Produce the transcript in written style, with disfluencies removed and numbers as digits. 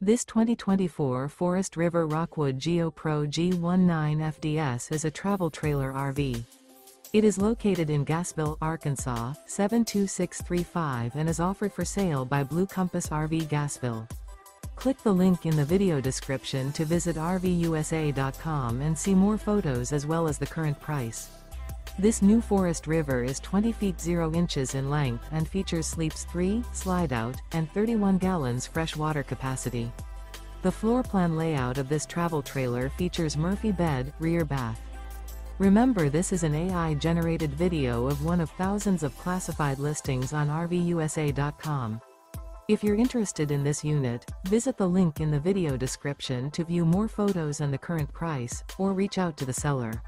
This 2024 Forest River Rockwood Geo Pro G19 FDS is a travel trailer RV. It is located in Gassville, Arkansas, 72635 and is offered for sale by Blue Compass RV Gassville. Click the link in the video description to visit RVUSA.com and see more photos as well as the current price. This new Forest River is 20 feet 0 inches in length and features sleeps 3, slide-out, and 31 gallons fresh water capacity. The floor plan layout of this travel trailer features Murphy bed, rear bath. Remember, this is an AI-generated video of one of thousands of classified listings on RVUSA.com. If you're interested in this unit, visit the link in the video description to view more photos and the current price, or reach out to the seller.